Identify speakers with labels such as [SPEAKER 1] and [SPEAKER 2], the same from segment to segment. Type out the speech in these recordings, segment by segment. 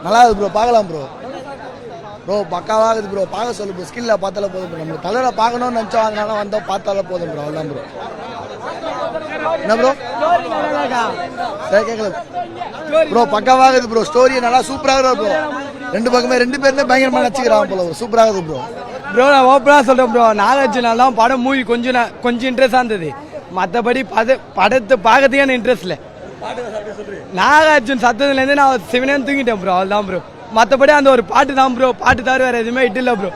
[SPEAKER 1] நல்லா இருக்குது ப்ரோ, பார்க்கலாம் ப்ரோ. ப்ரோ பக்காவாகுது ப்ரோ, பார்க்க சொல்லு ப்ரோ. ஸ்கில்ல பார்த்தாலே போதும் ப்ரோ. நம்ம தலைவரை பார்க்கணும்னு நினச்சோம், அதனால வந்தோம், பார்த்தாலே போதும் ப்ரோ. அவ்வளோதான் ப்ரோ. என்ன ப்ரோ? சரி கேட்கல ப்ரோ. பக்காவாகுது ப்ரோ. ஸ்டோரி நல்லா சூப்பராக ப்ரோ. ரெண்டு பக்கமே ரெண்டு பேருமே பயங்கரமாக நடிச்சுக்கிறாங்க போல ப்ரோ. சூப்பராகுது ப்ரோ.
[SPEAKER 2] ப்ரோ நான் ஓப்பனாக சொல்கிறேன் ப்ரோ, நாகார்ஜுனா தான் படம் மூவி கொஞ்சம் இன்ட்ரெஸ்டாக இருந்தது. மற்றபடி படத்தை பார்க்கறதுக்கு எனக்கு இன்ட்ரெஸ்ட் இல்லை. நாகார்ஜுன் சத்தத்துலேருந்து நான் சிவனேன்னு தூங்கிட்டேன் ப்ரோ. அவ்வளோதான் ப்ரோ. மற்றபடி அந்த ஒரு பாட்டு தான் ப்ரோ. பாட்டு தவிர வேறு எதுவுமே இட்டு இல்லை ப்ரோ.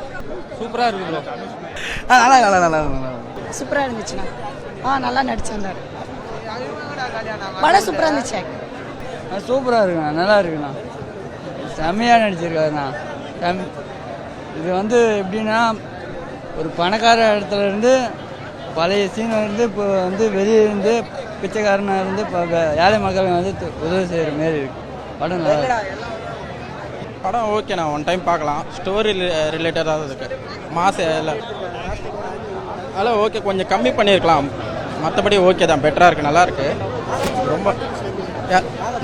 [SPEAKER 2] சூப்பராக இருக்கு ப்ரோ. நல்லா
[SPEAKER 3] சூப்பராக இருந்துச்சுண்ணா. நல்லா நடிச்சிருந்தார். படம் சூப்பராக இருந்துச்சு.
[SPEAKER 2] சூப்பராக இருக்குண்ணா, நல்லா இருக்குண்ணா, செம்மையாக நடிச்சிருக்காருண்ணா. இது வந்து எப்படின்னா, ஒரு பணக்கார இடத்துல இருந்து பழைய சீனை இருந்து இப்போ வந்து வெளியே இருந்து பிச்சைக்காரனாக இருந்து இப்போ ஏழை மக்கள் வந்து உதவி செய்கிற மாரி இருக்கு படம். நல்லா
[SPEAKER 4] படம் ஓகேண்ணா, ஒன் டைம் பார்க்கலாம். ஸ்டோரி ரிலேட்டடாக இருக்குது. மாசம் இல்லை அதெல்லாம் ஓகே. கொஞ்சம் கம்மி பண்ணியிருக்கலாம், மற்றபடி ஓகே தான். பெட்டராக இருக்குது, நல்லாயிருக்கு. ரொம்ப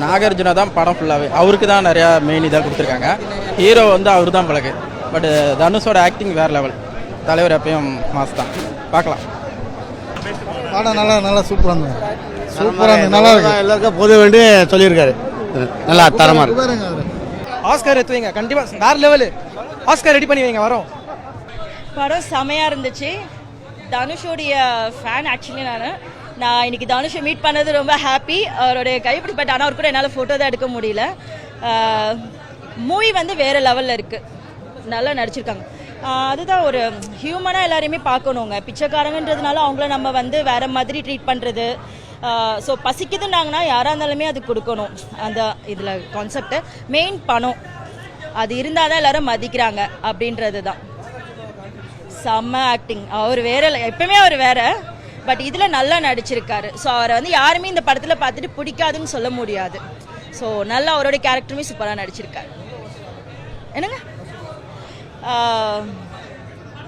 [SPEAKER 4] நாகார்ஜுனா தான் படம் ஃபுல்லாகவே. அவருக்கு தான் நிறையா மெயின் இதாக கொடுத்துருக்காங்க. ஹீரோ வந்து அவர் தான் பழகு. பட் தனுஷோட ஆக்டிங் வேறு லெவல். தலைவர் எப்பயும் மாஸ் தான். பார்க்கலாம்.
[SPEAKER 1] படம் நல்லா சூப்பராக இருந்தது. சூப்பராக இருந்தது, நல்லா இருக்கு.
[SPEAKER 5] எல்லாருக்கும் போத வேண்டி சொல்லியிருக்காரு. நல்லா தரமாக இருக்கு.
[SPEAKER 2] ஆஸ்கார் எடுத்துவீங்க கண்டிப்பாக, வேறு லெவலு. ஆஸ்கார் ரெடி பண்ணி வைங்க, வரோம்.
[SPEAKER 3] படம் செமையாக இருந்துச்சு. தனுஷோடைய ஃபேன் ஆக்சுவலி நான் இன்னைக்கு தனுஷை மீட் பண்ணது ரொம்ப ஹாப்பி. அவருடைய கைப்பிடி, பட் ஆனால் அவர் கூட என்னால் ஃபோட்டோ தான் எடுக்க முடியல. மூவி வந்து வேறு லெவலில் இருக்குது. நல்லா நடிச்சிருக்காங்க. அதுதான் ஒரு ஹியூமனாக எல்லாரையுமே பார்க்கணுங்க. பிச்சைக்காரங்கன்றதுனால அவங்கள நம்ம வந்து வேறு மாதிரி ட்ரீட் பண்ணுறது. ஸோ பசிக்குதுன்னாங்கன்னா யாராக இருந்தாலுமே அது கொடுக்கணும். அந்த இதில் கான்செப்ட் மெயின் பணம் அது இருந்தால் தான் எல்லாரும் மதிக்கிறாங்க அப்படின்றது தான். செம்ம ஆக்டிங். அவர் வேற, எப்பவுமே அவர் வேற, பட் இதில் நல்லா நடிச்சிருக்காரு. ஸோ அவரை வந்து யாருமே இந்த படத்தில் பார்த்துட்டு பிடிக்காதுன்னு சொல்ல முடியாது. ஸோ நல்லா அவரோட கேரக்டருமே சூப்பராக நடிச்சிருக்காரு. என்னங்க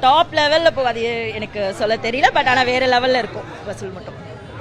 [SPEAKER 3] டாப் லெவலில் இப்போ அது எனக்கு சொல்ல தெரியல, பட் ஆனால் வேறு லெவலில் இருக்கும் வசூல் மட்டும்.